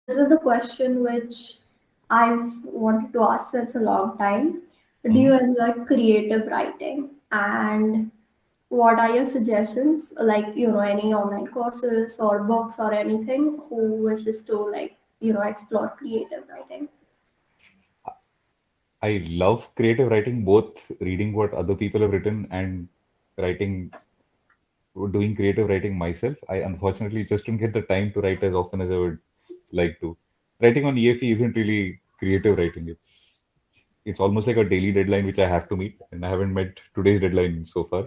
this is the question which I've wanted to ask since a long time. Do you Mhm. enjoy creative writing? And what are your suggestions? Like, any online courses or books or anything who wishes to explore creative writing? I love creative writing, both reading what other people have written and writing, doing creative writing myself. I unfortunately just don't get the time to write as often as I would like to. Writing on EFE isn't really creative writing. It's almost like a daily deadline which I have to meet, and I haven't met today's deadline so far.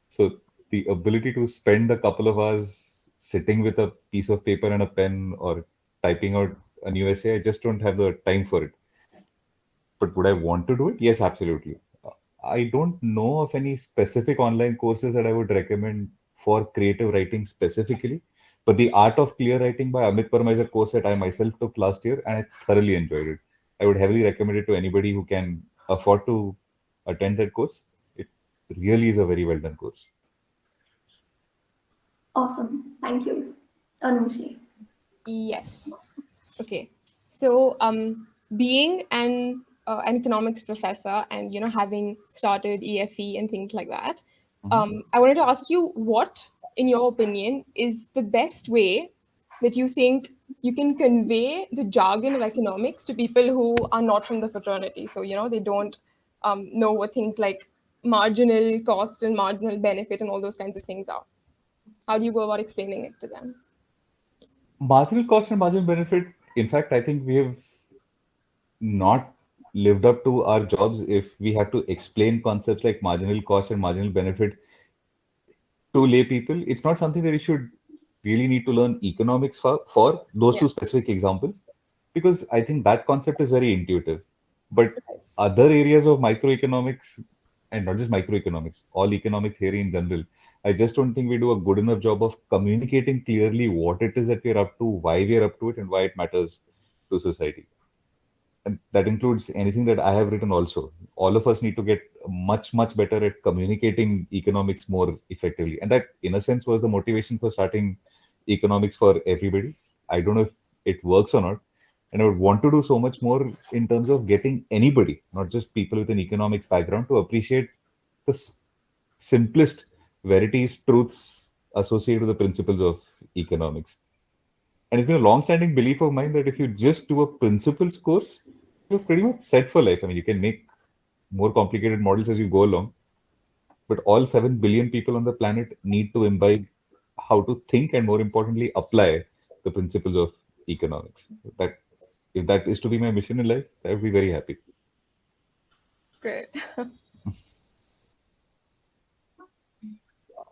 So the ability to spend a couple of hours sitting with a piece of paper and a pen or typing out a new essay, I just don't have the time for it. But would I want to do it? Yes, absolutely. I don't know of any specific online courses that I would recommend for creative writing specifically. But the Art of Clear Writing by Amit Parma is a course that I myself took last year and I thoroughly enjoyed it. I would heavily recommend it to anybody who can afford to attend that course. It really is a very well done course. Awesome. Thank you, Anushi. Yes. Okay. So, being an economics professor and having started EFE and things like that, Mhm. I wanted to ask you what, in your opinion, is the best way that you think you can convey the jargon of economics to people who are not from the fraternity. So they don't know what things like marginal cost and marginal benefit and all those kinds of things are. How do you go about explaining it to them? Marginal cost and marginal benefit. In fact, I think we have not lived up to our jobs if we have to explain concepts like marginal cost and marginal benefit to lay people. It's not something that we should really need to learn economics for those Yeah. two specific examples, because I think that concept is very intuitive. But other areas of microeconomics, and not just microeconomics, all economic theory in general, I just don't think we do a good enough job of communicating clearly what it is that we're up to, why we're up to it, and why it matters to society. And that includes anything that I have written also. All of us need to get much, much better at communicating economics more effectively. And that, in a sense, was the motivation for starting economics for everybody. I don't know if it works or not. And I would want to do so much more in terms of getting anybody, not just people with an economics background, to appreciate the simplest verities, truths associated with the principles of economics. And it's been a long-standing belief of mine that if you just do a principles course, you're pretty much set for life. I mean, you can make more complicated models as you go along, but all 7 billion people on the planet need to imbibe how to think and, more importantly, apply the principles of economics. That if that is to be my mission in life, I would be very happy. Great.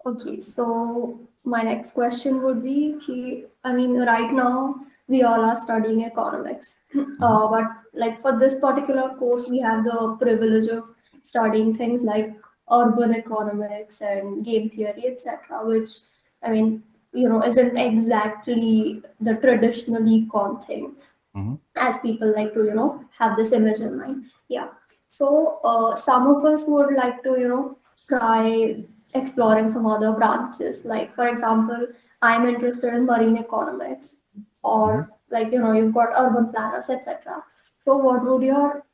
Okay, so my next question would be, I mean, right now we all are studying economics, Mhm. but like for this particular course, we have the privilege of studying things like urban economics and game theory, etc., which I mean, isn't exactly the traditional econ thing Mhm. as people like to have this image in mind. Yeah, so some of us would like to try exploring some other branches, like for example, I'm interested in marine economics, Mhm. or like you've got urban planners, etc. So what would your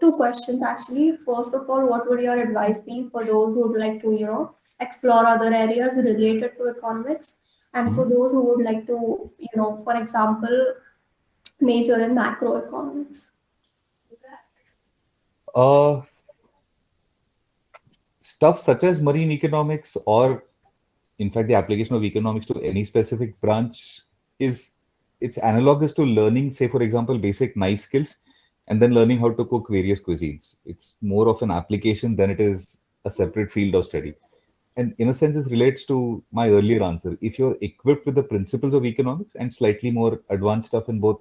two questions actually. First of all, what would your advice be for those who would like to explore other areas related to economics, and for Mhm. those who would like to for example major in macroeconomics? Uh, Stuff such as marine economics, or in fact the application of economics to any specific branch, is it's analogous to learning, say for example, basic knife skills and then learning how to cook various cuisines. It's more of an application than it is a separate field of study. And in a sense, this relates to my earlier answer. If you're equipped with the principles of economics and slightly more advanced stuff in both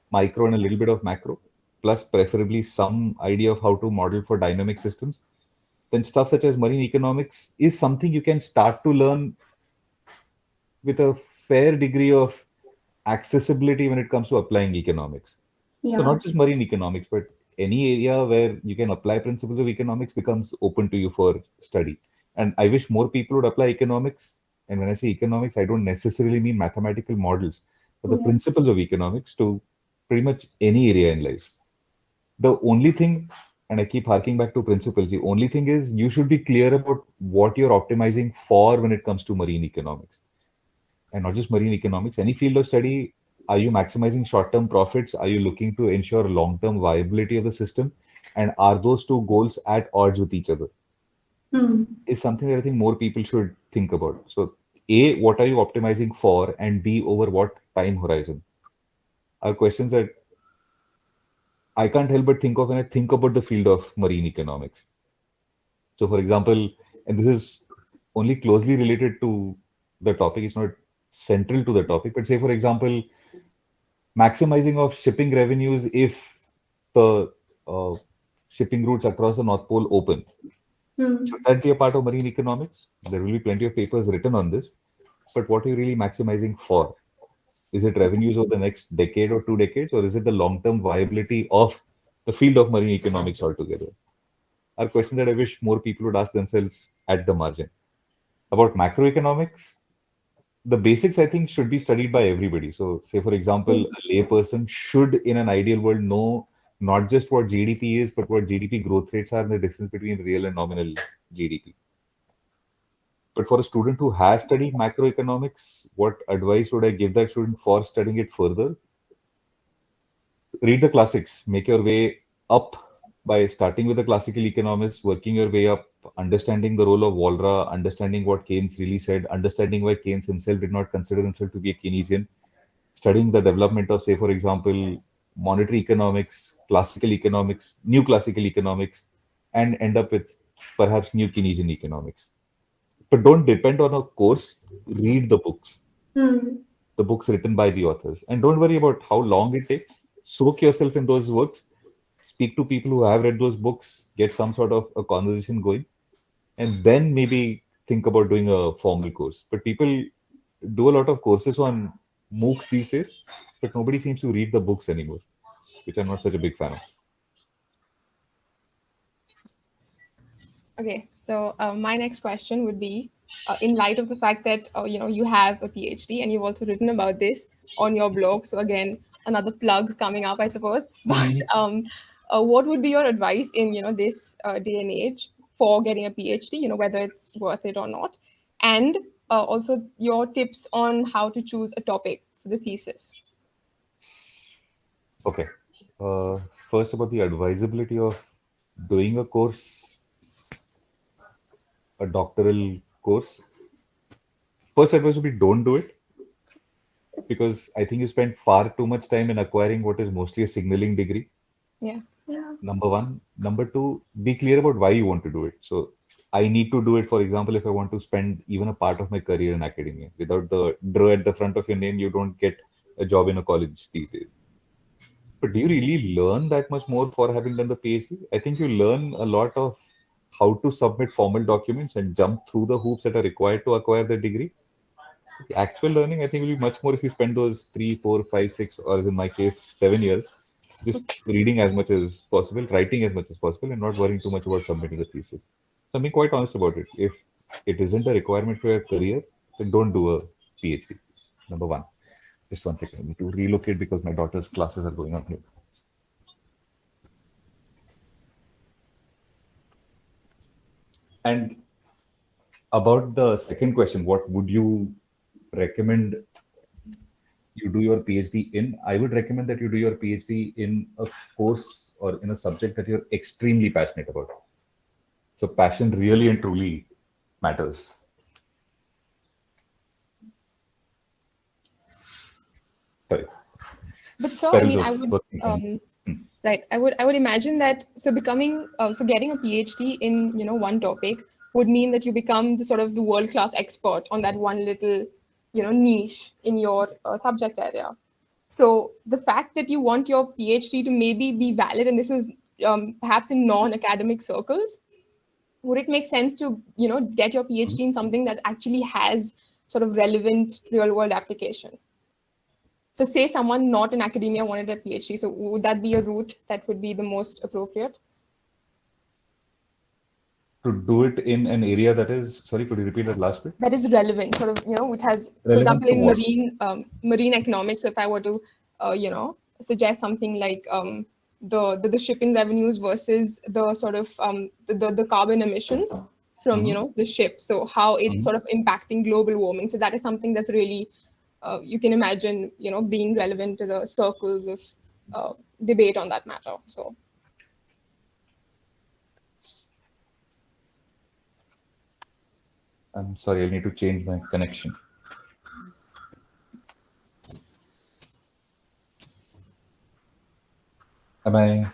micro and a little bit of macro, plus preferably some idea of how to model for dynamic systems, then stuff such as marine economics is something you can start to learn with a fair degree of accessibility when it comes to applying economics. So Yeah. not just marine economics, but any area where you can apply principles of economics becomes open to you for study. And I wish more people would apply economics. And when I say economics, I don't necessarily mean mathematical models, or the Yeah. principles of economics to pretty much any area in life. The only thing, and I keep harking back to principles, the only thing is you should be clear about what you're optimizing for when it comes to marine economics. And not just marine economics, any field of study. Are you maximizing short-term profits? Are you looking to ensure long-term viability of the system? And are those two goals at odds with each other? Hmm. Is something that I think more people should think about. So, A, what are you optimizing for? And B, over what time horizon? Are questions that I can't help but think of when I think about the field of marine economics. So, for example, and this is only closely related to the topic, it's not central to the topic, but say, for example, maximizing of shipping revenues if the uh, shipping routes across the North Pole open. Hmm. Should that be a part of marine economics? There will be plenty of papers written on this, but what are you really maximizing for? Is it revenues over the next decade or 2 decades, or is it the long-term viability of the field of marine economics altogether? Are questions that I wish more people would ask themselves at the margin. About macroeconomics, the basics I think should be studied by everybody. So, say for example, a layperson should, in an ideal world, know not just what GDP is, but what GDP growth rates are and the difference between real and nominal GDP. But for a student who has studied macroeconomics, what advice would I give that student for studying it further? Read the classics, make your way up by starting with the classical economists, working your way up, understanding the role of Walra, understanding what Keynes really said, understanding why Keynes himself did not consider himself to be a Keynesian, studying the development of, say, for example, monetary economics, classical economics, new classical economics, and end up with perhaps new Keynesian economics. But don't depend on a course, read Hmm. the books written by the authors. And don't worry about how long it takes. Soak yourself in those works, speak to people who have read those books, get some sort of a conversation going, and then maybe think about doing a formal course. But people do a lot of courses on MOOCs these days, but nobody seems to read the books anymore, which I'm not such a big fan of. Okay, so my next question would be, in light of the fact that you have a PhD and you've also written about this on your blog. So again, another plug coming up, I suppose. But what would be your advice in this day and age for getting a PhD? Whether it's worth it or not, and also your tips on how to choose a topic for the thesis. Okay. Uh, First, about the advisability of doing a course, a doctoral course. First advice would be don't do it because I think you spend far too much time in acquiring what is mostly a signaling degree. Yeah. Yeah. Number one. Number two, be clear about why you want to do it. So I need to do it, for example, if I want to spend even a part of my career in academia. Without the DRE at the front of your name, you don't get a job in a college these days. But do you really learn that much more for having done the PhD? I think you learn a lot of how to submit formal documents and jump through the hoops that are required to acquire the degree. The actual learning, I think, will be much more if you spend those 3, 4, 5, 6, or as in my case, 7 years, just reading as much as possible, writing as much as possible, and not worrying too much about submitting the thesis. So I'm being quite honest about it. If it isn't a requirement for your career, then don't do a PhD. Number one. Just 1 second. I need to relocate because my daughter's classes are going on here. And about the second question, what would you recommend you do your PhD in? I would recommend that you do your PhD in a course or in a subject that you're extremely passionate about. So passion really and truly matters. Sorry, But so I perils mean, of I would working on. right. I would imagine that getting a PhD in one topic would mean that you become the sort of the world class expert on that one little niche in your subject area. So the fact that you want your PhD to maybe be valid, and this is perhaps in non-academic circles, would it make sense to get your PhD in something that actually has sort of relevant real world application? So say someone not in academia wanted a PhD, so would that be a route that would be the most appropriate? to do it in an area that is, sorry, could you repeat that last bit? That is relevant, sort of, which has, for Relevant example, to in what? marine economics. So if I were to, suggest something like the shipping revenues versus the sort of the carbon emissions from the ship. So how it's sort of impacting global warming. So that is something that's really you can imagine, being relevant to the circles of debate on that matter. So. I'm sorry, I need to change my connection. Am I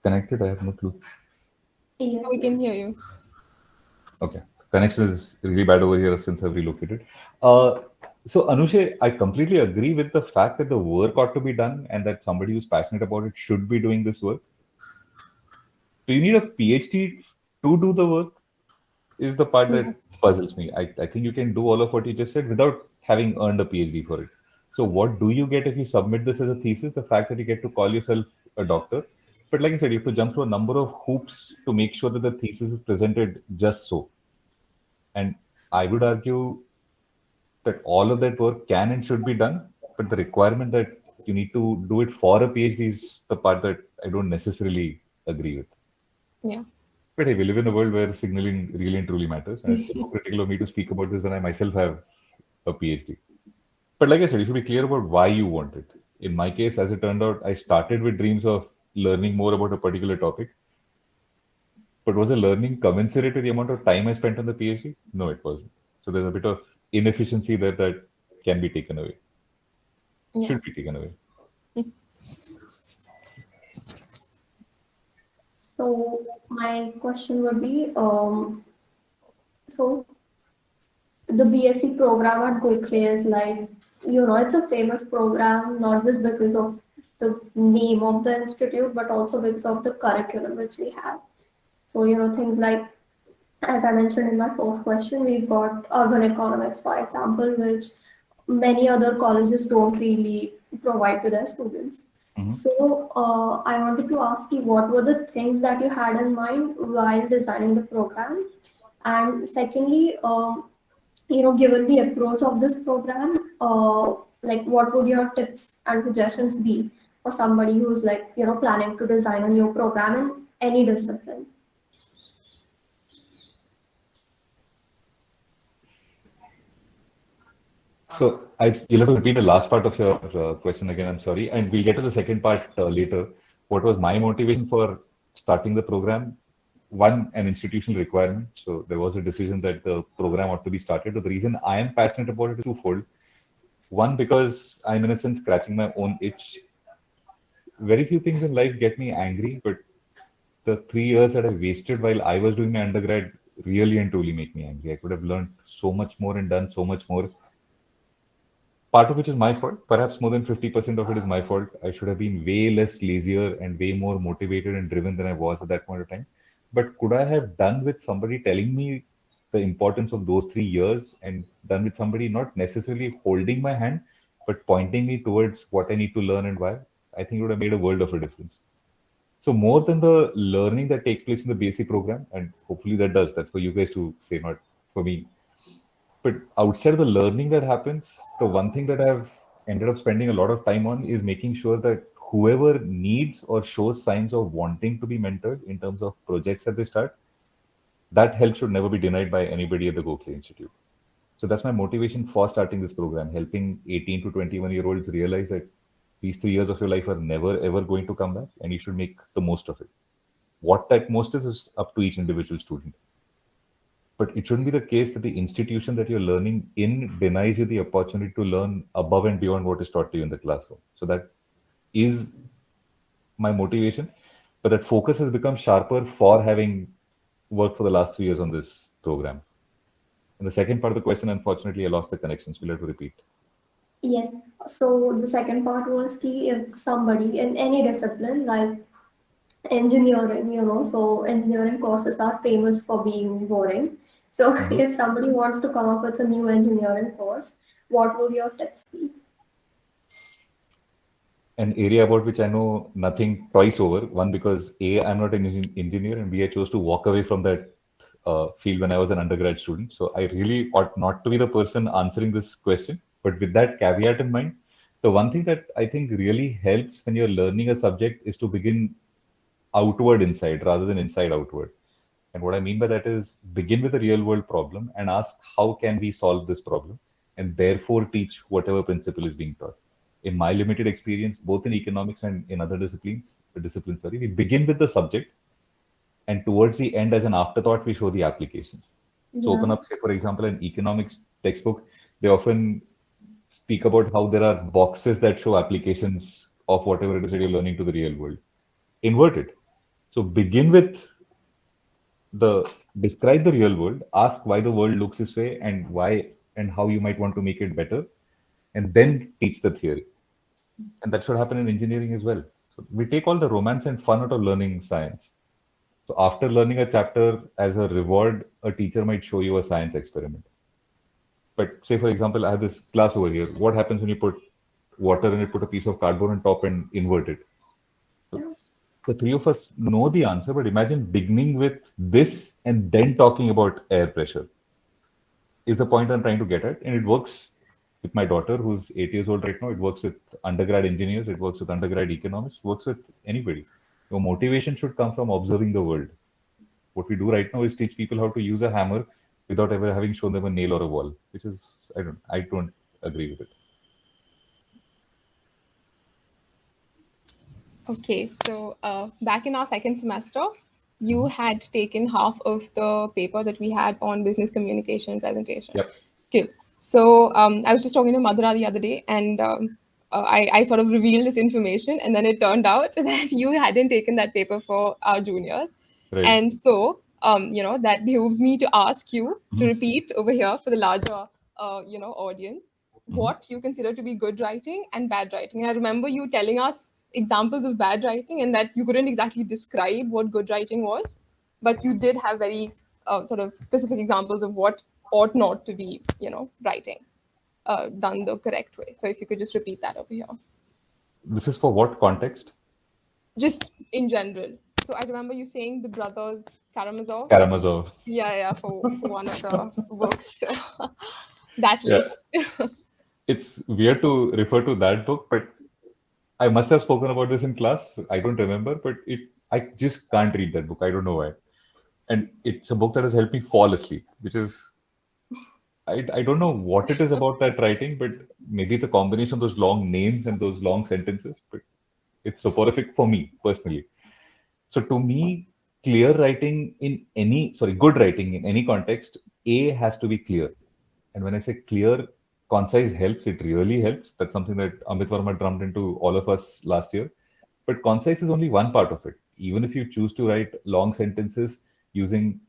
connected? I have no clue. Yes, We can hear you. Okay. Connection is really bad over here since I've relocated. So Anushe, I completely agree with the fact that the work ought to be done and that somebody who's passionate about it should be doing this work. Do you need a PhD to do the work? Is the part that puzzles me. I think you can do all of what you just said without having earned a PhD for it. So what do you get if you submit this as a thesis? The fact that you get to call yourself a doctor. But like I said, you have to jump through a number of hoops to make sure that the thesis is presented just so. And I would argue that all of that work can and should be done, but the requirement that you need to do it for a PhD is the part that I don't necessarily agree with. Yeah. But hey, we live in a world where signaling really and truly matters, and it's hypocritical of me to speak about this when I myself have a PhD. But like I said, you should be clear about why you want it. In my case, as it turned out, I started with dreams of learning more about a particular topic. But was the learning commensurate with the amount of time I spent on the PhD? No, it wasn't. So there's a bit of inefficiency there that can be taken away, should be taken away. so my question would be, so the BSc program at Gokhale is like, it's a famous program, not just because of the name of the institute, but also because of the curriculum which we have. So, things like, as I mentioned in my first question, we've got urban economics, for example, which many other colleges don't really provide to their students. So, I wanted to ask you, what were the things that you had in mind while designing the program? And secondly, given the approach of this program, like what would your tips and suggestions be for somebody who's like, planning to design a new program in any discipline? So you'll have to repeat the last part of your question again. I'm sorry, and we'll get to the second part later. What was my motivation for starting the program? One, an institutional requirement. So there was a decision that the program ought to be started. But the reason I am passionate about it is twofold. One, because I'm in a sense scratching my own itch. Very few things in life get me angry, but the 3 years that I wasted while I was doing my undergrad really and truly make me angry. I could have learned so much more and done so much more. Part of which is my fault. Perhaps more than 50% of it is my fault. I should have been way less lazier and way more motivated and driven than I was at that point of time. But could I have done with somebody telling me the importance of those 3 years and done with somebody not necessarily holding my hand, but pointing me towards what I need to learn and why? I think it would have made a world of a difference. So more than the learning that takes place in the basic program, and hopefully that does, that's for you guys to say, not for me. But outside of the learning that happens, the one thing that I've ended up spending a lot of time on is making sure that whoever needs or shows signs of wanting to be mentored in terms of projects that they start, that help should never be denied by anybody at the Gokhale Institute. So that's my motivation for starting this program, helping 18 to 21-year-olds realize that these 3 years of your life are never ever going to come back and you should make the most of it. What that most is up to each individual student. But it shouldn't be the case that the institution that you're learning in denies you the opportunity to learn above and beyond what is taught to you in the classroom. So that is my motivation. But that focus has become sharper for having worked for the last 3 years on this program. And the second part of the question, unfortunately, I lost the connection, so we'll have to repeat. Yes. So the second part was key if somebody in any discipline like engineering, so engineering courses are famous for being boring. So if somebody wants to come up with a new engineering course, what would your tips be? An area about which I know nothing twice over. One, because A, I'm not an engineer, and B, I chose to walk away from that field when I was an undergrad student. So I really ought not to be the person answering this question. But with that caveat in mind, the one thing that I think really helps when you're learning a subject is to begin outward inside rather than inside outward. And what I mean by that is begin with a real world problem and ask how can we solve this problem, and therefore teach whatever principle is being taught. In my limited experience, both in economics and in other disciplines, sorry, we begin with the subject, and towards the end, as an afterthought, we show the applications. So open Yeah. up, say, for example, an economics textbook. They often speak about how there are boxes that show applications of whatever it is that you're learning to the real world. Invert it. So begin with the describe the real world, ask why the world looks this way and why and how you might want to make it better, and then teach the theory. And that should happen in engineering as well. So we take all the romance and fun out of learning science. So after learning a chapter, as a reward, a teacher might show you a science experiment. But say, for example, I have this glass over here. What happens when you put water in it, put a piece of cardboard on top and invert it? Yeah. The three of us know the answer, but imagine beginning with this and then talking about air pressure is the point I'm trying to get at. And it works with my daughter, who's 8 years old right now. It works with undergrad engineers. It works with undergrad economists. Works with anybody. Your motivation should come from observing the world. What we do right now is teach people how to use a hammer without ever having shown them a nail or a wall, which is I don't agree with it. Okay, so back in our second semester, you had taken half of the paper that we had on business communication and presentation. Yep. Okay, so I was just talking to Madhura the other day, and I sort of revealed this information, and then it turned out that you hadn't taken that paper for our juniors. Right. And so, that behooves me to ask you to repeat over here for the larger, audience, what you consider to be good writing and bad writing. And I remember you telling us examples of bad writing and that you couldn't exactly describe what good writing was, but you did have very sort of specific examples of what ought not to be, writing done the correct way. So if you could just repeat that over here. This is for what context? Just in general. So I remember you saying the brothers Karamazov. Karamazov. Yeah, for one of the books. So that Yeah. list. It's weird to refer to that book, but I must have spoken about this in class. I don't remember, but I just can't read that book. I don't know why. And it's a book that has helped me fall asleep, which is I don't know what it is about that writing, but maybe it's a combination of those long names and those long sentences, but it's soporific for me personally. So to me, good writing in any context, A has to be clear. And when I say clear, concise helps, it really helps. That's something that Amit Verma drummed into all of us last year. But concise is only one part of it. Even if you choose to write long sentences using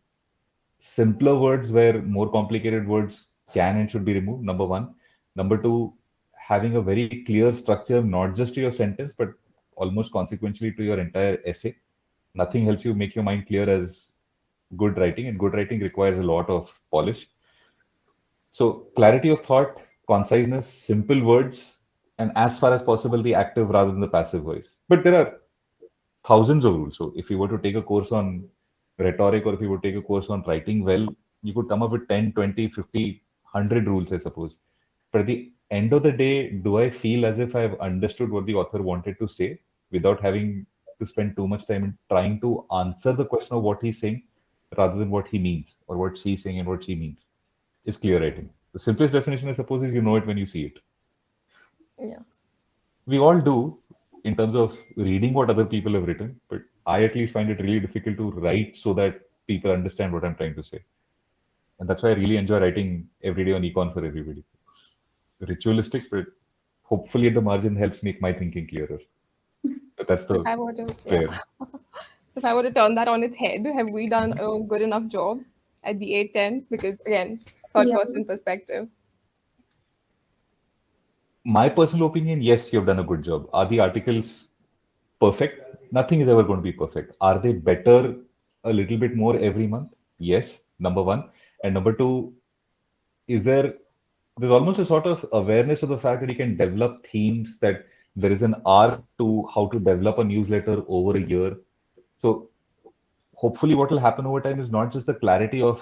simpler words where more complicated words can and should be removed, number one. Number two, having a very clear structure, not just to your sentence, but almost consequentially to your entire essay. Nothing helps you make your mind clear as good writing, and good writing requires a lot of polish. So clarity of thought, conciseness, simple words, and as far as possible, the active rather than the passive voice. But there are thousands of rules. So if you were to take a course on rhetoric, or if you would take a course on writing well, you could come up with 10, 20, 50, 100 rules, I suppose. But at the end of the day, do I feel as if I've understood what the author wanted to say without having to spend too much time in trying to answer the question of what he's saying rather than what he means or what she's saying and what she means? Is clear writing. The simplest definition, I suppose, is you know it when you see it. Yeah. We all do in terms of reading what other people have written, but I at least find it really difficult to write so that people understand what I'm trying to say. And that's why I really enjoy writing every day on Econ for Everybody. Ritualistic, but hopefully at the margin helps make my thinking clearer. But that's So the if I were to, prayer. So if I were to turn that on its head, have we done a good enough job at the 8-10? Because again, third Yeah. person perspective. My personal opinion, yes, you've done a good job. Are the articles perfect? Nothing is ever going to be perfect. Are they better a little bit more every month? Yes, number one. And number two, there's almost a sort of awareness of the fact that you can develop themes, that there is an art to how to develop a newsletter over a year. So hopefully what will happen over time is not just the clarity of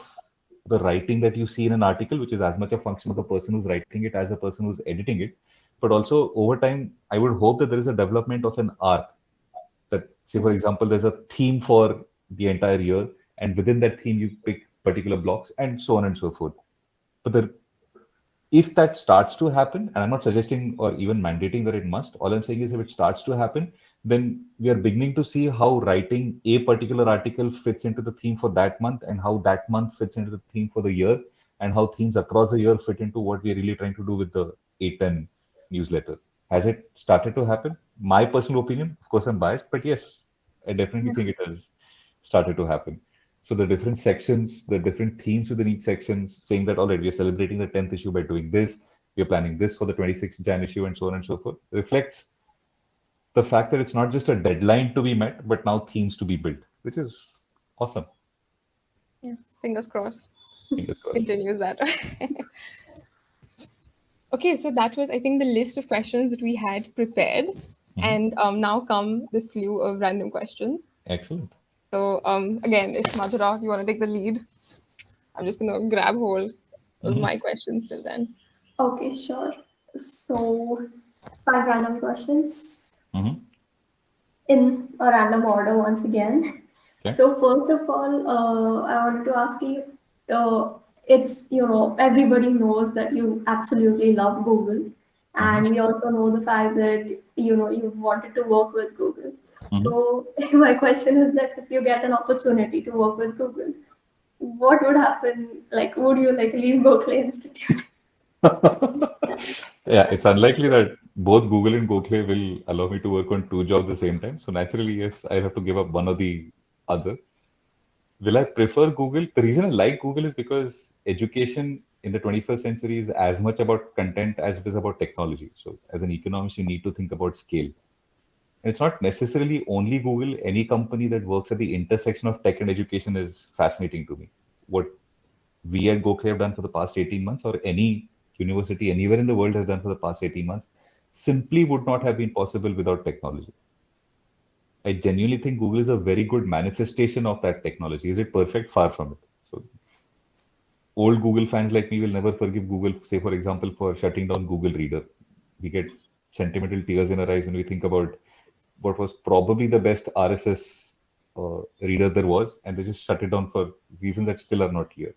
the writing that you see in an article, which is as much a function of the person who's writing it as the person who's editing it, but also over time, I would hope that there is a development of an arc. That, say, for example, there's a theme for the entire year, and within that theme, you pick particular blocks, and so on and so forth. But if that starts to happen, and I'm not suggesting or even mandating that it must, all I'm saying is if it starts to happen, then we are beginning to see how writing a particular article fits into the theme for that month, and how that month fits into the theme for the year, and how themes across the year fit into what we're really trying to do with the 810 newsletter. Has it started to happen? My personal opinion, of course, I'm biased, but yes, I definitely think it has started to happen. So the different sections, the different themes within each section, saying that, all right, we are celebrating the 10th issue by doing this, we are planning this for the 26th Jan issue, and so on and so forth, reflects the fact that it's not just a deadline to be met, but now themes to be built, which is awesome. Yeah, fingers crossed. Fingers crossed. Continues that. Okay, so that was, I think, the list of questions that we had prepared. And now come the slew of random questions. Excellent. So again, if Madhura, you want to take the lead, I'm just going to grab hold of my questions till then. Okay, sure. So 5 random questions in a random order once again. Okay. So first of all, I wanted to ask you, it's, everybody knows that you absolutely love Google. And we also know the fact that, you wanted to work with Google. So my question is that if you get an opportunity to work with Google, what would happen? Like, would you leave Gokhale Institute? Yeah, it's unlikely that both Google and Gokhale will allow me to work on 2 jobs at the same time. So naturally, yes, I have to give up one or the other. Will I prefer Google? The reason I like Google is because education in the 21st century is as much about content as it is about technology. So as an economist, you need to think about scale. And it's not necessarily only Google. Any company that works at the intersection of tech and education is fascinating to me. What we at Gokhale have done for the past 18 months, or any university anywhere in the world has done for the past 18 months, simply would not have been possible without technology. I genuinely think Google is a very good manifestation of that technology. Is it perfect? Far from it. So old Google fans like me will never forgive Google, say, for example, for shutting down Google Reader. We get sentimental tears in our eyes when we think about what was probably the best RSS reader there was, and they just shut it down for reasons that still are not clear.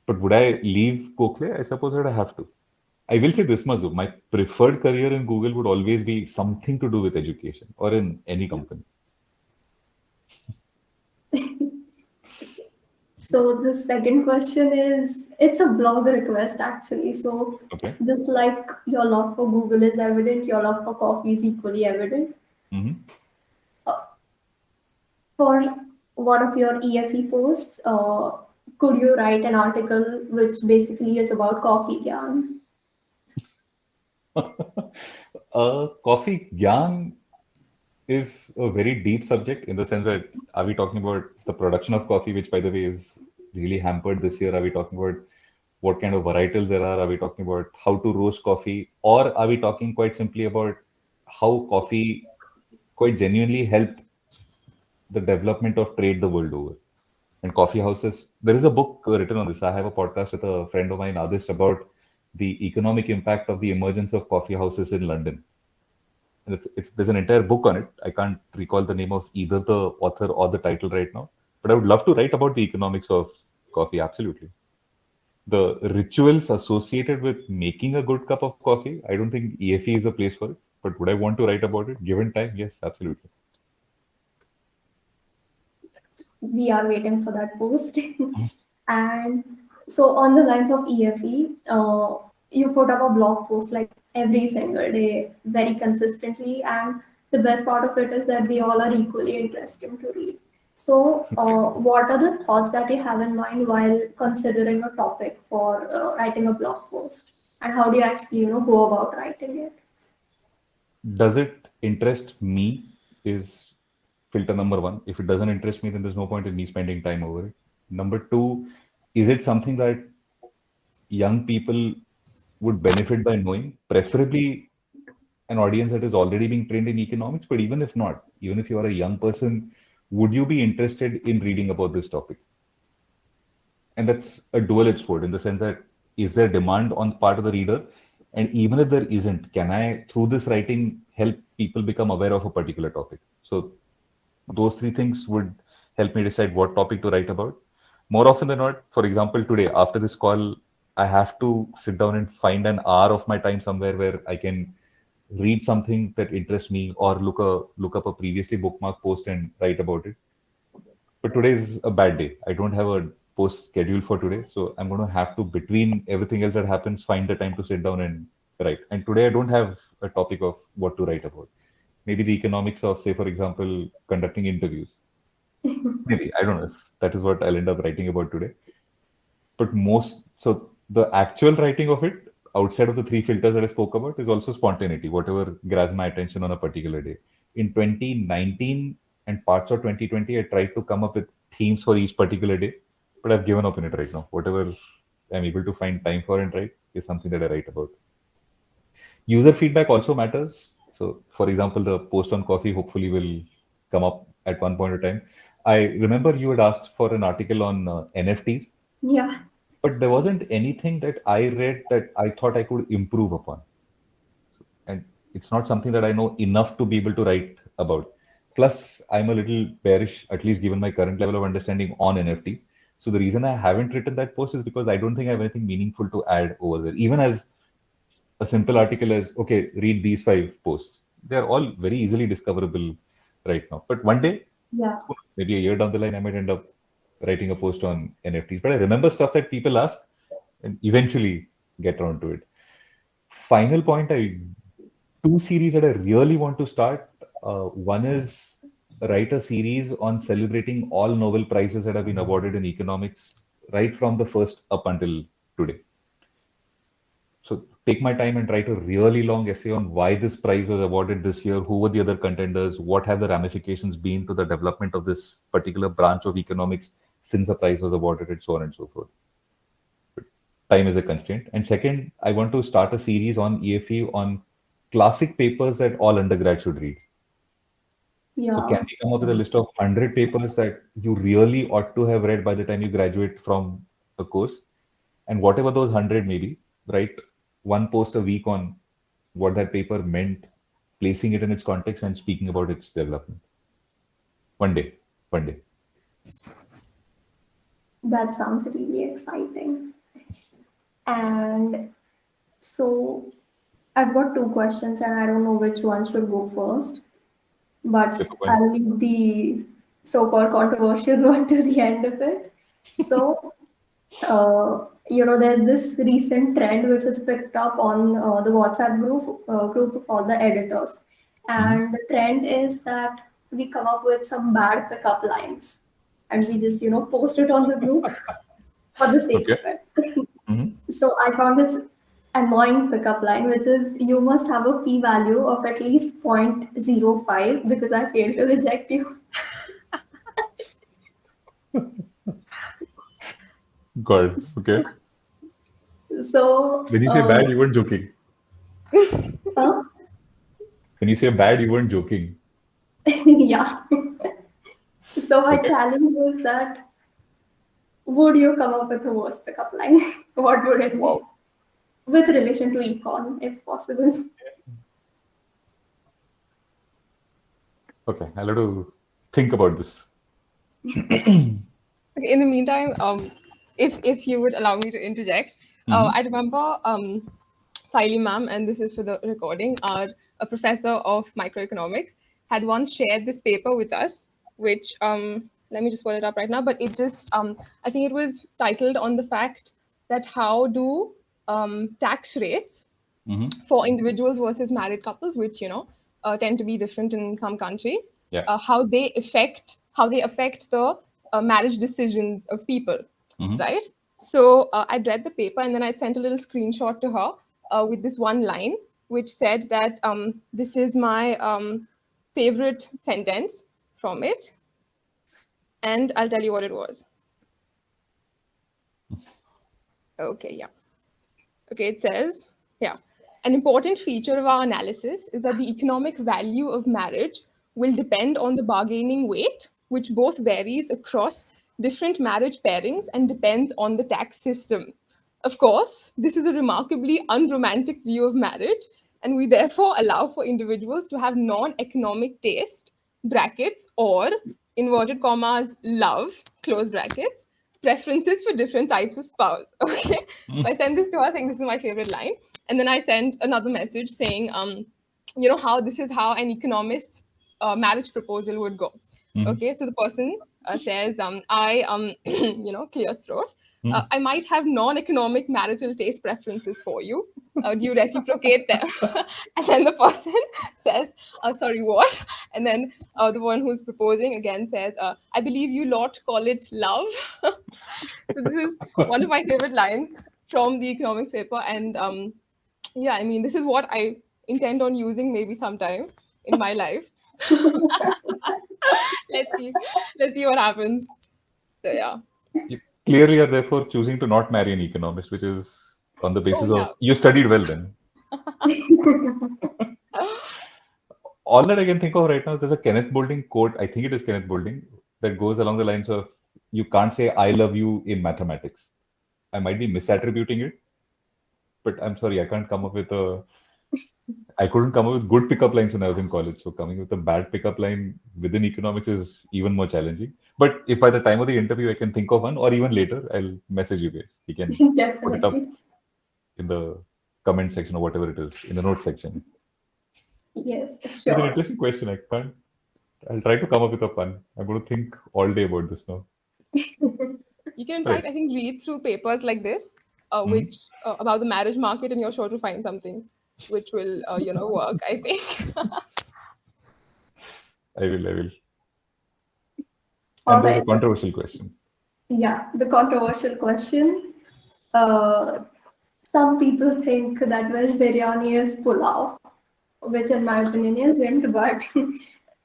But would I leave Gokhale? I suppose that I have to. I will say this much though, my preferred career in Google would always be something to do with education or in any company. So the second question is, it's a blog request actually. So Okay. just like your love for Google is evident, your love for coffee is equally evident. For one of your EFE posts, could you write an article which basically is about coffee gyan? Coffee gyan is a very deep subject in the sense that, are we talking about the production of coffee, which by the way is really hampered this year? Are we talking about what kind of varietals there are? Are we talking about how to roast coffee? Or are we talking quite simply about how coffee quite genuinely helped the development of trade the world over? And coffee houses, there is a book written on this. I have a podcast with a friend of mine, Adish, about the economic impact of the emergence of coffee houses in London. And there's an entire book on it. I can't recall the name of either the author or the title right now, but I would love to write about the economics of coffee. Absolutely. The rituals associated with making a good cup of coffee, I don't think EFE is a place for it, but would I want to write about it given time? Yes, absolutely. We are waiting for that post. And so on the lines of EFE, you put up a blog post like every single day, very consistently. And the best part of it is that they all are equally interesting to read. So what are the thoughts that you have in mind while considering a topic for writing a blog post? And how do you actually, go about writing it? Does it interest me is filter number one. If it doesn't interest me, then there's no point in me spending time over it. Number two, is it something that young people would benefit by knowing? Preferably an audience that is already being trained in economics, but even if not, even if you are a young person would you be interested in reading about this topic? And that's a dual-edged sword in the sense that is there demand on the part of the reader? And even if there isn't, can I, through this writing, help people become aware of a particular topic? So those three things would help me decide what topic to write about. More often than not, for example, today, after this call, I have to sit down and find an hour of my time somewhere where I can read something that interests me or look up a previously bookmarked post and write about it. But today is a bad day. I don't have a post scheduled for today, so I'm going to have to, between everything else that happens, find the time to sit down and write. And today I don't have a topic of what to write about. Maybe the economics of, say, for example, conducting interviews. Maybe I don't know if that is what I'll end up writing about today. But so the actual writing of it, outside of the three filters that I spoke about, is also spontaneity, whatever grabs my attention on a particular day. In 2019 and parts of 2020, I tried to come up with themes for each particular day, but I've given up on it right now. Whatever I'm able to find time for and write is something that I write about. User feedback also matters. So, for example, the post on coffee hopefully will come up at one point in time. I remember you had asked for an article on NFTs. Yeah. But there wasn't anything that I read that I thought I could improve upon. And it's not something that I know enough to be able to write about. Plus, I'm a little bearish, at least given my current level of understanding on NFTs. So the reason I haven't written that post is because I don't think I have anything meaningful to add over there. Even as a simple article as, okay, read these 5 posts. They're all very easily discoverable right now. But one day, Yeah. maybe a year down the line, I might end up writing a post on NFTs. But I remember stuff that people ask and eventually get around to it. Final point, 2 series that I really want to start. One is write a series on celebrating all Nobel Prizes that have been awarded in economics, right from the first up until today. So take my time and write a really long essay on why this prize was awarded this year, who were the other contenders, what have the ramifications been to the development of this particular branch of economics since the prize was awarded, and so on and so forth. But time is a constraint. And second, I want to start a series on EFE on classic papers that all undergrads should read. Yeah. So can we come up with a list of 100 papers that you really ought to have read by the time you graduate from a course? And whatever those 100 may be, write one post a week on what that paper meant, placing it in its context and speaking about its development. One day. That sounds really exciting. And so I've got 2 questions and I don't know which one should go first, but I'll leave the so-called controversial one to the end of it. So, there's this recent trend which is picked up on the WhatsApp group of all the editors. And the trend is that we come up with some bad pickup lines and we just, post it on the group for the sake of it. So I found this annoying pickup line, which is you must have a p-value of at least 0.05 because I failed to reject you. Got it. Okay. So When you say bad, you weren't joking. huh? When you say bad, you weren't joking. Yeah. So my challenge is that would you come up with a worse pickup line? What would it be? With relation to econ, if possible. Okay, I'll have to think about this. Okay, in the meantime, if you would allow me to interject, I remember Saili ma'am, and this is for the recording, a professor of microeconomics, had once shared this paper with us, which let me just pull it up right now, but it just I think it was titled on the fact that how do tax rates for individuals versus married couples, which tend to be different in some countries, how they affect the marriage decisions of people, right? So I read the paper and then I sent a little screenshot to her with this one line, which said that this is my favorite sentence from it, and I'll tell you what it was. Okay, yeah. Okay, it says, yeah. An important feature of our analysis is that the economic value of marriage will depend on the bargaining weight which both varies across different marriage pairings and depends on the tax system. Of course, this is a remarkably unromantic view of marriage, and we therefore allow for individuals to have non economic taste, brackets, or inverted commas, love, close brackets, preferences for different types of spouse. Okay. So I sent this to her, I think this is my favorite line. And then I sent another message saying, how this is how an economist's marriage proposal would go. Okay, so the person says, clear throat. I might have non-economic marital taste preferences for you. Do you reciprocate them? And then the person says, sorry, what? And then the one who's proposing again says, I believe you lot call it love. So this is one of my favorite lines from the economics paper. And yeah, I mean, this is what I intend on using maybe sometime in my life. Let's see what happens. So yeah. You clearly are therefore choosing to not marry an economist, which is on the basis Oh, yeah. of you studied well then. All that I can think of right now, there's a Kenneth Boulding quote, I think it is Kenneth Boulding, that goes along the lines of, you can't say I love you in mathematics. I might be misattributing it, but I'm sorry, I couldn't come up with good pickup lines when I was in college. So coming with a bad pickup line within economics is even more challenging. But if by the time of the interview I can think of one, or even later, I'll message you guys. You can put it up Definitely. in the comment section or whatever it is, in the notes section. Yes, It's an sure. interesting question. I'll try to come up with a pun. I'm going to think all day about this now. You can in fact, I think, read through papers like this, which about the marriage market, and you're sure to find something which will, work. I think. I will. All And there's a right. controversial question. Yeah, the controversial question. Some people think that veg biryani is pulao, which in my opinion isn't. But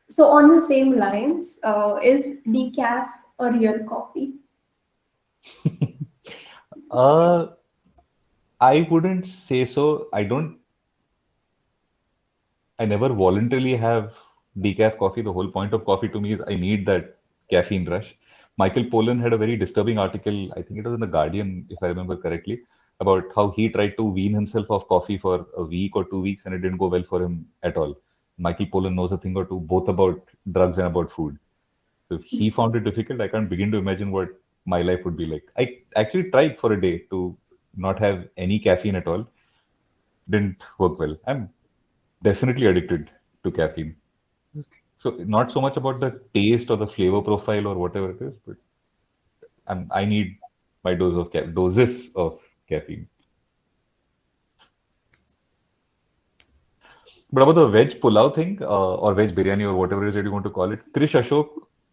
so on the same lines, is decaf a real coffee? I wouldn't say so. I never voluntarily have decaf coffee. The whole point of coffee to me is I need that caffeine rush. Michael Pollan had a very disturbing article, I think it was in The Guardian, if I remember correctly, about how he tried to wean himself off coffee for a week or 2 weeks and it didn't go well for him at all. Michael Pollan knows a thing or two both about drugs and about food. So if he found it difficult, I can't begin to imagine what my life would be like. I actually tried for a day to not have any caffeine at all. Didn't work well. I'm definitely addicted to caffeine. So not so much about the taste or the flavor profile or whatever it is, but I need my doses of caffeine. But about the veg pulao thing, or veg biryani or whatever it is that you want to call it, Krish Ashok,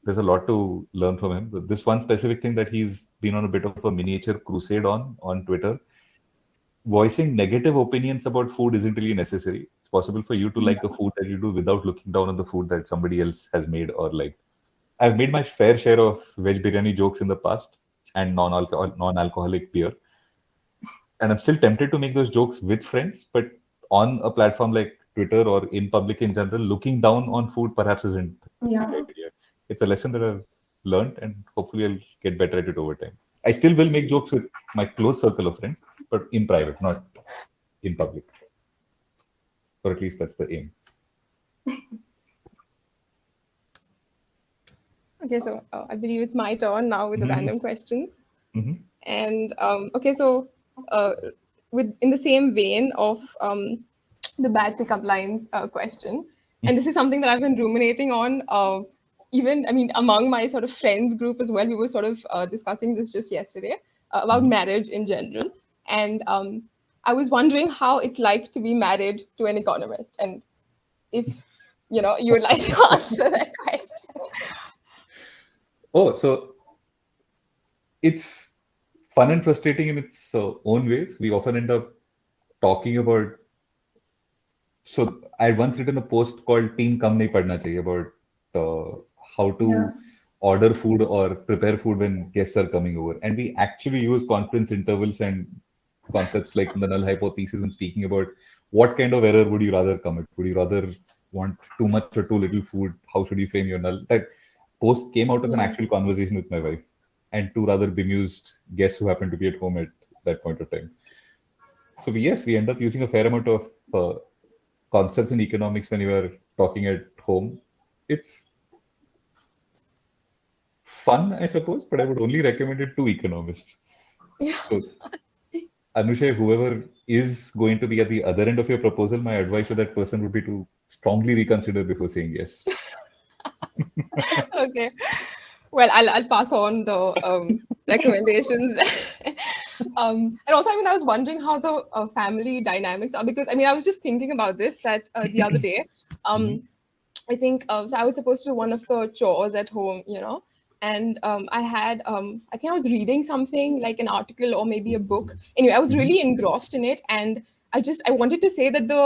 there's a lot to learn from him. This one specific thing that he's been on a bit of a miniature crusade on Twitter, voicing negative opinions about food isn't really necessary. It's possible for you to like the food that you do without looking down on the food that somebody else has made or liked. I've made my fair share of veg biryani jokes in the past and non-alcoholic beer. And I'm still tempted to make those jokes with friends, but on a platform like Twitter or in public in general, looking down on food perhaps isn't a Yeah. good idea. It's a lesson that I've learned and hopefully I'll get better at it over time. I still will make jokes with my close circle of friends, but in private, not in public. Or at least that's the aim. Okay, so I believe it's my turn now with the random questions. Mhm. And okay, so in the same vein of the bad pickup line question, and this is something that I've been ruminating on. Even, I mean, among my sort of friends group as well, we were sort of discussing this just yesterday about marriage in general, and I was wondering how it's like to be married to an economist, and if you would like to answer that question. Oh, so it's fun and frustrating in its own ways. We often end up talking about. So I had once written a post called "Team Kam Nahi Padna Chahiye" about how to Yeah. order food or prepare food when guests are coming over, and we actually use confidence intervals and concepts like the null hypothesis and speaking about what kind of error would you rather commit? Would you rather want too much or too little food? How should you frame your null? That post came out of an Yeah. actual conversation with my wife and two rather bemused guests who happened to be at home at that point of time. So yes, we end up using a fair amount of concepts in economics when you are talking at home. It's fun, I suppose, but I would only recommend it to economists. Yeah. So, Anushay, whoever is going to be at the other end of your proposal, my advice to that person would be to strongly reconsider before saying yes. Okay. Well, I'll pass on the recommendations. And also, I mean, I was wondering how the family dynamics are, because I mean, I was just thinking about this that the other day. Mhm. I think so. I was supposed to do one of the chores at home, and I had I think I was reading something like an article or maybe a book. Anyway, I was Mhm. really engrossed in it, and I wanted to say that the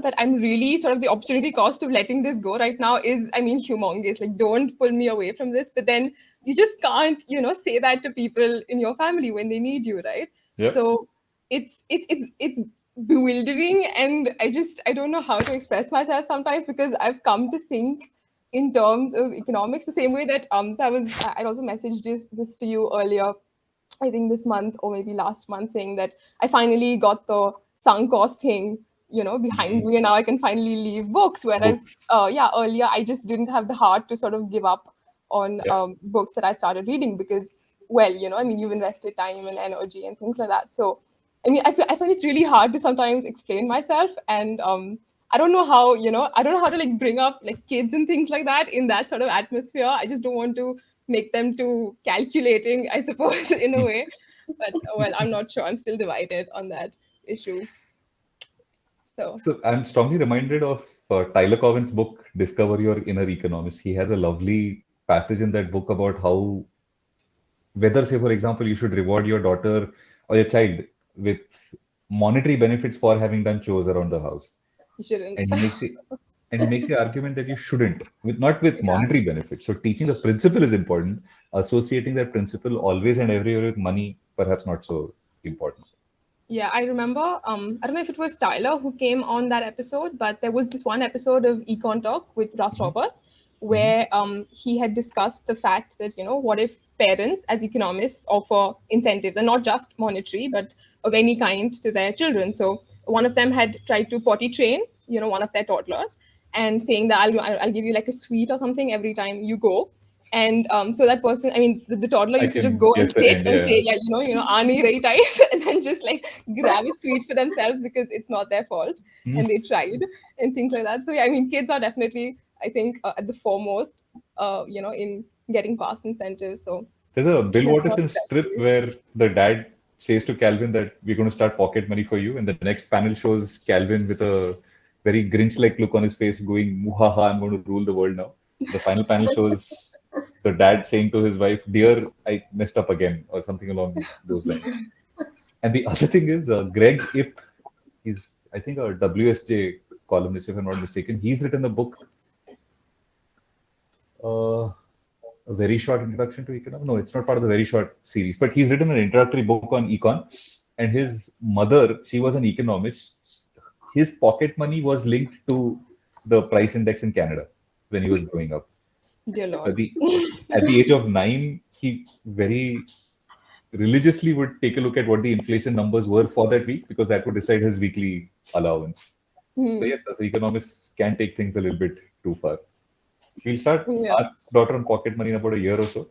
that I'm really sort of the opportunity cost of letting this go right now is, I mean, humongous. Like, don't pull me away from this. But then you just can't, say that to people in your family when they need you, right? Yep. So it's bewildering, and I don't know how to express myself sometimes, because I've come to think in terms of economics the same way that so I'd also messaged this to you earlier, I think this month or maybe last month, saying that I finally got the sunk cost thing, behind Mhm. me, and now I can finally leave books. Whereas, Books. yeah, earlier I just didn't have the heart to sort of give up on Yeah. books that I started reading because, well, I mean, you've invested time and energy and things like that. So, I mean, I find it's really hard to sometimes explain myself, and I don't know how, I don't know how to like bring up like kids and things like that in that sort of atmosphere. I just don't want to make them too calculating, I suppose, in a way. But well, I'm not sure. I'm still divided on that issue. So So I'm strongly reminded of Tyler Cowen's book, Discover Your Inner Economist. He has a lovely passage in that book about how whether, say, for example, you should reward your daughter or your child with monetary benefits for having done chores around the house. you shouldn't. And he makes the argument that you shouldn't, with not with Yeah. monetary benefits. So teaching the principle is important. Associating that principle always and everywhere with money, perhaps not so important. Yeah, I remember. I don't know if it was Tyler who came on that episode, but there was this one episode of Econ Talk with Russ Mhm. Roberts Mhm. where he had discussed the fact that, what if parents, as economists, offer incentives, and not just monetary, but of any kind, to their children. So one of them had tried to potty train, one of their toddlers, and saying that I'll give you like a sweet or something every time you go. And so that person, I mean, the toddler I used to just can go and guess the sit end. and Yeah. say, yeah, Ani right eyes, and then just like grab a sweet for themselves because it's not their fault Mhm. and they tried and things like that. So yeah, I mean, kids are definitely, I think, at the foremost, in getting past incentives. So There's a Bill that's not Watterson strip exactly. where the dad says to Calvin that we're going to start pocket money for you, and the next panel shows Calvin with a very Grinch-like look on his face, going "Muhaha, I'm going to rule the world now." The final panel shows the dad saying to his wife, "Dear, I messed up again," or something along those lines. And the other thing is, Greg Ip is, I think, a WSJ columnist, if I'm not mistaken. He's written a book, uh, a very short introduction to econ. No, it's not part of the very short series, but he's written an introductory book on econ. And his mother, she was an economist. His pocket money was linked to the price index in Canada when he was growing up. Dear At Lord. the at the age of 9, he very religiously would take a look at what the inflation numbers were for that week because that would decide his weekly allowance. So Hmm. yes, as economists can take things a little bit too far. We'll start Yeah. our daughter on pocket money in about a year or so.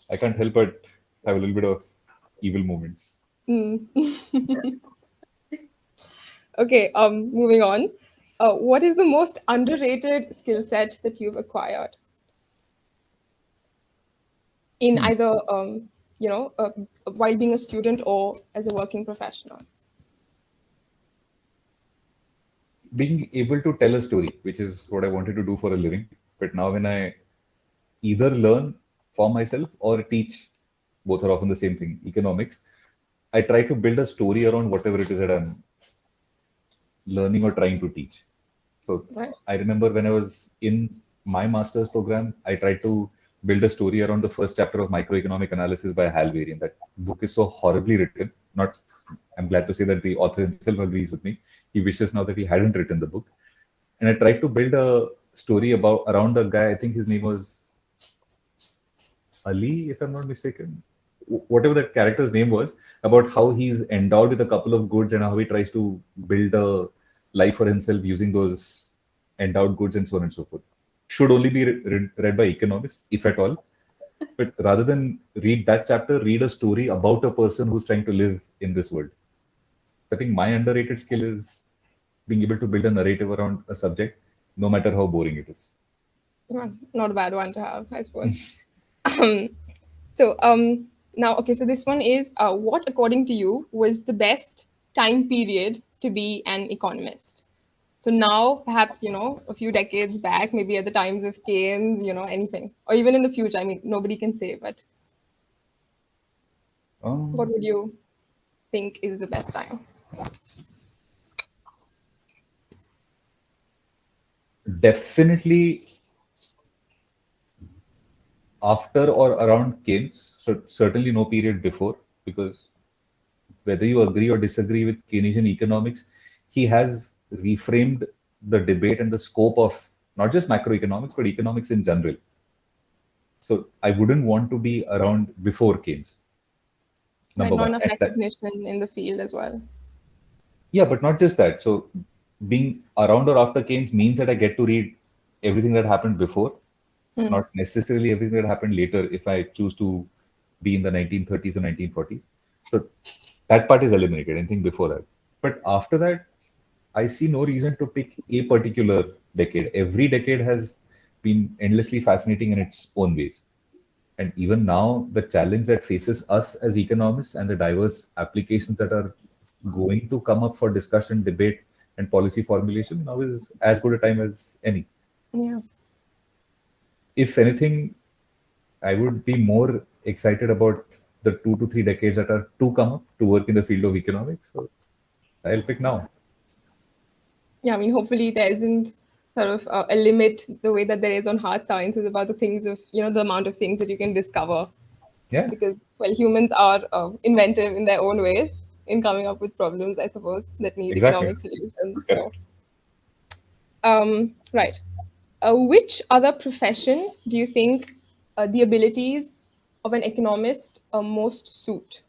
I can't help but have a little bit of evil moments. Hmm. Okay. Moving on. What is the most underrated skill set that you've acquired in Hmm. either while being a student or as a working professional? Being able to tell a story, which is what I wanted to do for a living. But now, when I either learn for myself or teach, both are often the same thing, economics, I try to build a story around whatever it is that I'm learning or trying to teach. So Right. I remember when I was in my master's program, I tried to build a story around the first chapter of microeconomic analysis by Hal Varian. That book is so horribly written. Not, I'm glad to say that the author himself agrees with me. He wishes now that he hadn't written the book. And I tried to build a story about around a guy. I think his name was Ali, if I'm not mistaken, whatever that character's name was, about how he's endowed with a couple of goods and how he tries to build a life for himself using those endowed goods and so on and so forth. Should only be read by economists, if at all. But rather than read that chapter, read a story about a person who's trying to live in this world. I think my underrated skill is being able to build a narrative around a subject, no matter how boring it is. Not a bad one to have, I suppose. um, so now, okay, so this one is what, according to you, was the best time period to be an economist? So now, perhaps, a few decades back, maybe at the times of Keynes, anything, or even in the future. I mean, nobody can say, but what Um, would you think is the best time? Definitely after or around Keynes, so certainly no period before, because whether you agree or disagree with Keynesian economics, he has reframed the debate and the scope of not just macroeconomics, but economics in general. So I wouldn't want to be around before Keynes, Right, number not one. enough And that, recognition in the field as well. yeah, but not just that. So being around or after Keynes means that I get to read everything that happened before, not necessarily everything that happened later if I choose to be in the 1930s or 1940s. So that part is eliminated, anything before that. But after that, I see no reason to pick a particular decade. Every decade has been endlessly fascinating in its own ways. And even now, the challenge that faces us as economists and the diverse applications that are going to come up for discussion, debate, and policy formulation now is as good a time as any. Yeah. If anything, I would be more excited about the 2 to 3 decades that are to come up to work in the field of economics. So I'll pick now. Yeah, I mean, hopefully there isn't sort of a limit the way that there is on hard sciences about the things of, the amount of things that you can discover. Yeah, Because, well, humans are inventive in their own ways in coming up with problems, I suppose, that need exactly. economic solutions. So, Correct. right. Which other profession do you think the abilities of an economist most suit?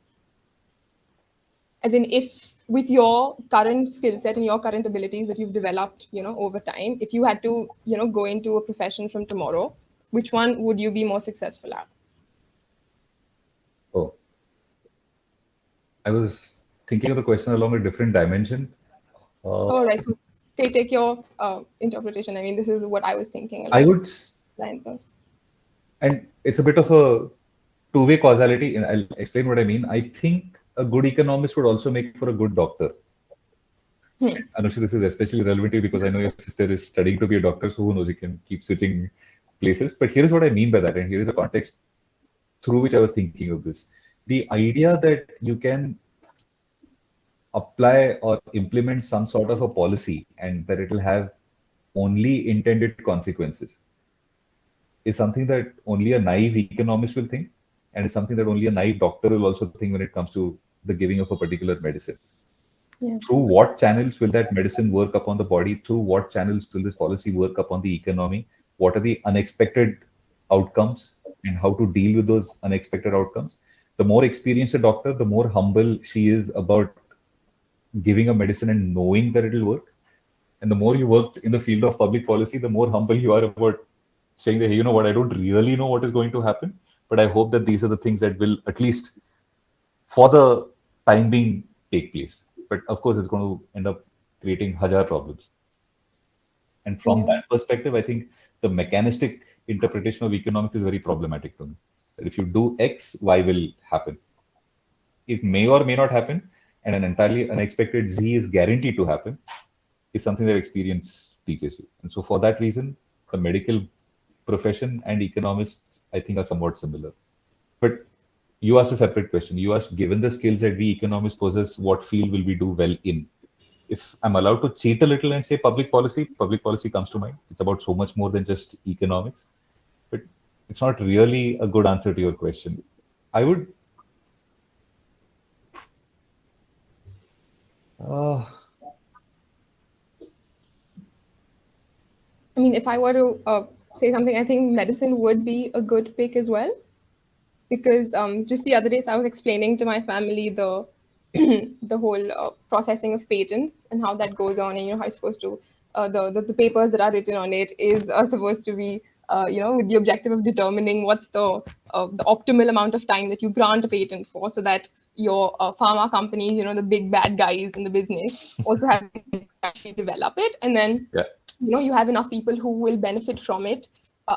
As in, if with your current skill set and your current abilities that you've developed, over time, if you had to, go into a profession from tomorrow, which one would you be more successful at? Oh, I was thinking of the question along a different dimension. All right, so take your interpretation. I mean, this is what I was thinking I along would, lines of. and it's a bit of a two-way causality, and I'll explain what I mean. I think a good economist would also make for a good doctor. Anusha, this is especially relevant to you because I know your sister is studying to be a doctor, so who knows, you can keep switching places. But here's what I mean by that, and here is a context through which I was thinking of this. The idea that you can apply or implement some sort of a policy and that it will have only intended consequences is something that only a naive economist will think, and is something that only a naive doctor will also think when it comes to the giving of a particular medicine. Yeah. Through what channels will that medicine work upon the body? Through what channels will this policy work upon the economy? What are the unexpected outcomes and how to deal with those unexpected outcomes? The more experienced a doctor, the more humble she is about giving a medicine and knowing that it will work. And the more you work in the field of public policy, the more humble you are about saying that, hey, you know what, I don't really know what is going to happen, but I hope that these are the things that will at least for the time being take place. But of course, it's going to end up creating hajar problems. And from Yeah. that perspective, I think the mechanistic interpretation of economics is very problematic to me. That if you do X, Y will happen. It may or may not happen, and an entirely unexpected Z is guaranteed to happen, is something that experience teaches you. And so, for that reason, the medical profession and economists, I think, are somewhat similar. But you asked a separate question. You asked, given the skills that we economists possess, what field will we do well in? If I'm allowed to cheat a little and say public policy comes to mind. It's about so much more than just economics, but it's not really a good answer to your question. I would, uh, I mean, if I were to say something, I think medicine would be a good pick as well. because just the other day, so I was explaining to my family the the whole processing of patents and how that goes on, and how it's supposed to the papers that are written on it is supposed to be with the objective of determining what's the optimal amount of time that you grant a patent for, so that your pharma companies, the big bad guys in the business, also have to actually develop it, and then you have enough people who will benefit from it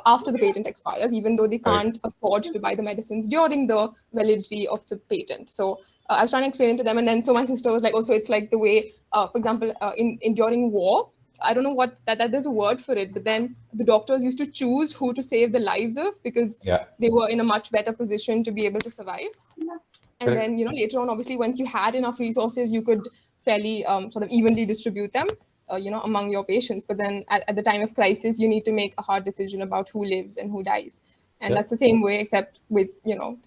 after the patent expires, even though they can't afford to buy the medicines during the validity of the patent. So I was trying to explain it to them, and then so my sister was like, "Oh, so it's like the way, for example, in during war, I don't know what that there's a word for it, but then the doctors used to choose who to save the lives of because they were in a much better position to be able to survive. And then later on, obviously, once you had enough resources, you could fairly sort of evenly distribute them, among your patients. But then at the time of crisis, you need to make a hard decision about who lives and who dies. And that's the same way, except with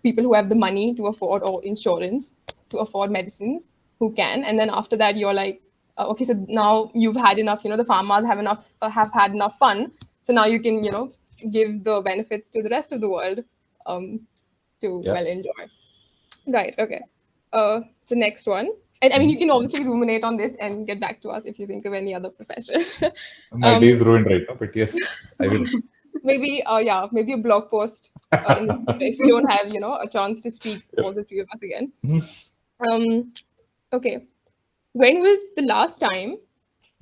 people who have the money to afford, or insurance to afford medicines, who can. And then after that, you're like, okay, so now you've had enough. The farmers have had enough fun. So now you can give the benefits to the rest of the world to well enjoy. Right. Okay. The next one. And I mean, you can obviously ruminate on this and get back to us if you think of any other professions. My day is ruined right now, but yes, I will. Maybe a blog post if we don't have a chance to speak all the three of us again. Okay, when was the last time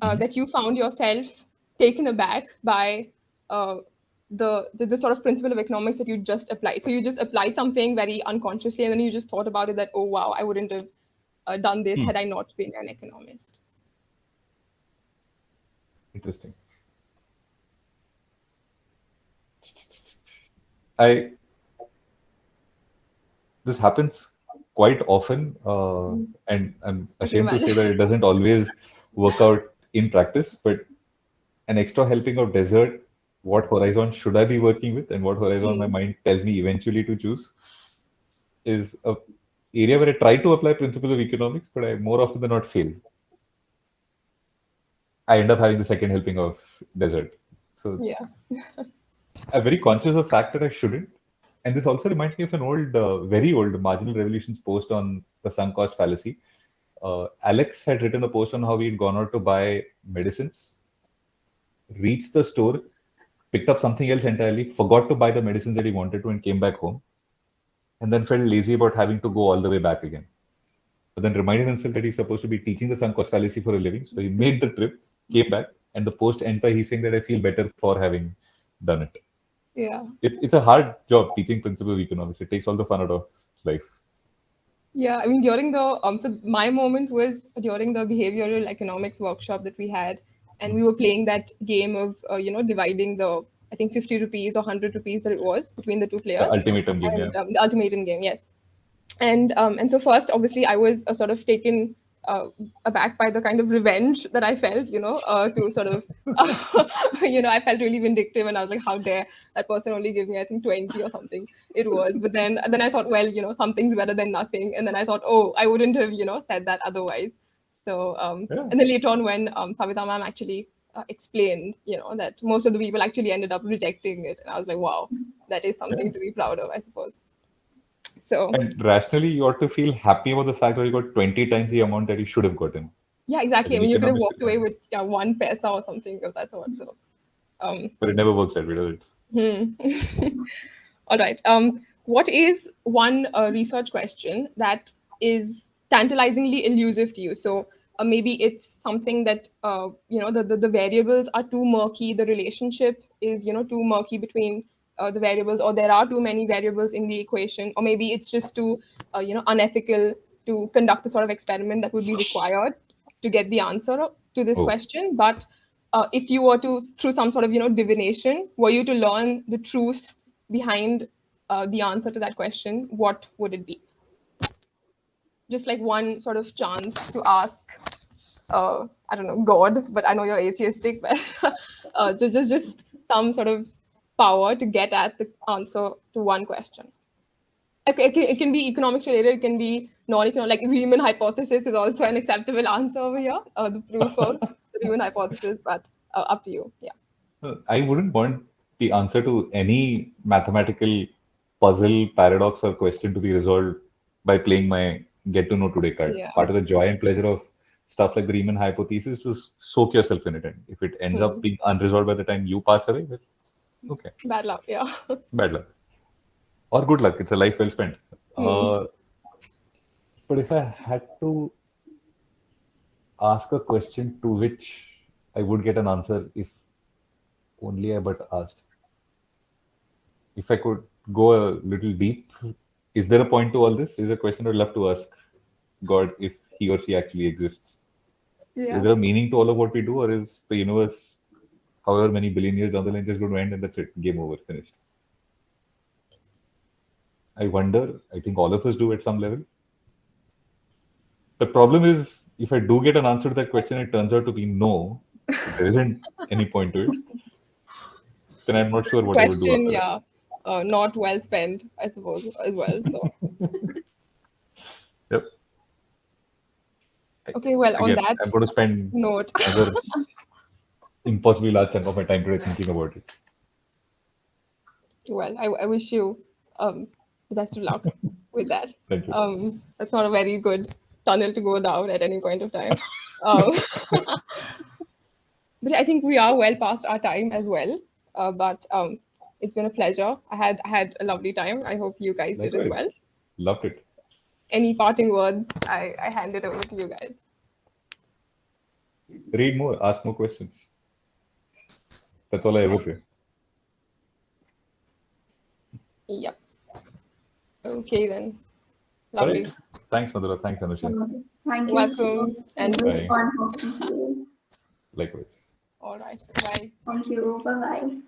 that you found yourself taken aback by the sort of principle of economics that you just applied? So you just applied something very unconsciously, and then you just thought about it that, oh wow, I wouldn't have done this had I not been an economist. Interesting. This happens quite often, and I'm ashamed to say that it doesn't always work out in practice, but an extra helping of dessert, what horizon should I be working with and what horizon my mind tells me eventually to choose, is a area where I try to apply principles of economics, but I more often than not fail. I end up having the second helping of dessert. So I'm very conscious of the fact that I shouldn't. And this also reminds me of an old, very old Marginal Revolutions post on the sunk cost fallacy. Alex had written a post on how he'd gone out to buy medicines, reached the store, picked up something else entirely, forgot to buy the medicines that he wanted to, and came back home, and then felt lazy about having to go all the way back again. But then reminded himself that he's supposed to be teaching the sunk cost fallacy for a living. So he made the trip, came back, and the post ends by he's saying that I feel better for having done it. Yeah. It's a hard job teaching principles of economics. It takes all the fun out of life. Yeah, I mean, during the so my moment was during the behavioral economics workshop that we had, and we were playing that game of dividing the, I think, 50 rupees or 100 rupees that it was between the two players. The ultimatum game, and, the ultimatum game, yes. And so first, obviously, I was sort of taken aback by the kind of revenge that I felt, to sort of, I felt really vindictive, and I was like, how dare that person only give me, I think, 20 or something it was. But then I thought, well, something's better than nothing. And then I thought, oh, I wouldn't have, said that otherwise. So, and then later on when Savita ma'am actually explained, that most of the people actually ended up rejecting it. And I was like, wow, that is something to be proud of, I suppose. So, and rationally, you ought to feel happy about the fact that you got 20 times the amount that you should have gotten. Yeah, exactly. I mean, you could have walked away with 1 paisa or something of that sort. So, but it never works that way, does it? All right. What is one research question that is tantalizingly elusive to you? So maybe it's something that the variables are too murky. The relationship is too murky between the variables, or there are too many variables in the equation, or maybe it's just too unethical to conduct the sort of experiment that would be required to get the answer to this question. But if you were to, through some sort of divination, were you to learn the truth behind the answer to that question, what would it be? Just like one sort of chance to ask, I don't know, God, but I know you're atheistic, but just some sort of power to get at the answer to one question. It can be economics related, it can be non-economic, like Riemann hypothesis is also an acceptable answer over here, the proof of the Riemann hypothesis, but up to you. Yeah. I wouldn't want the answer to any mathematical puzzle, paradox, or question to be resolved by playing my get to know today card. Yeah. Part of the joy and pleasure of stuff like the Riemann hypothesis to soak yourself in it. And if it ends up being unresolved by the time you pass away, well, okay, Bad luck. Yeah. bad luck. Or good luck. It's a life well spent. But if I had to ask a question to which I would get an answer if only I but asked. If I could go a little deep, is there a point to all this? Is a question I'd love to ask God if he or she actually exists. Yeah. Is there a meaning to all of what we do, or is the universe, however many billion years down the line, just going to end and that's it, game over, finished? I wonder. I think all of us do at some level. The problem is, if I do get an answer to that question, it turns out to be no. There isn't any point to it. Then I'm not sure what I would do Question, after yeah. Not well spent, I suppose, as well. So. that. Yep. Okay, well, on Again, that I'm going to spend note, another impossibly large chunk of my time today thinking about it. well, I wish you the best of luck with that. Thank you. That's not a very good tunnel to go down at any point of time. But I think we are well past our time as well. But it's been a pleasure. I had a lovely time. I hope you guys did as Likewise. well. Loved it. Any parting words? I hand it over to you guys. Read more, ask more questions. That's all I ever say. Yep. Okay then. All Lovely. right. Thanks, Madhura. Thanks, Anusha. Thank you. Welcome. And It was Bye. fun talking to you. Likewise. all right. Bye. Thank you. Bye bye.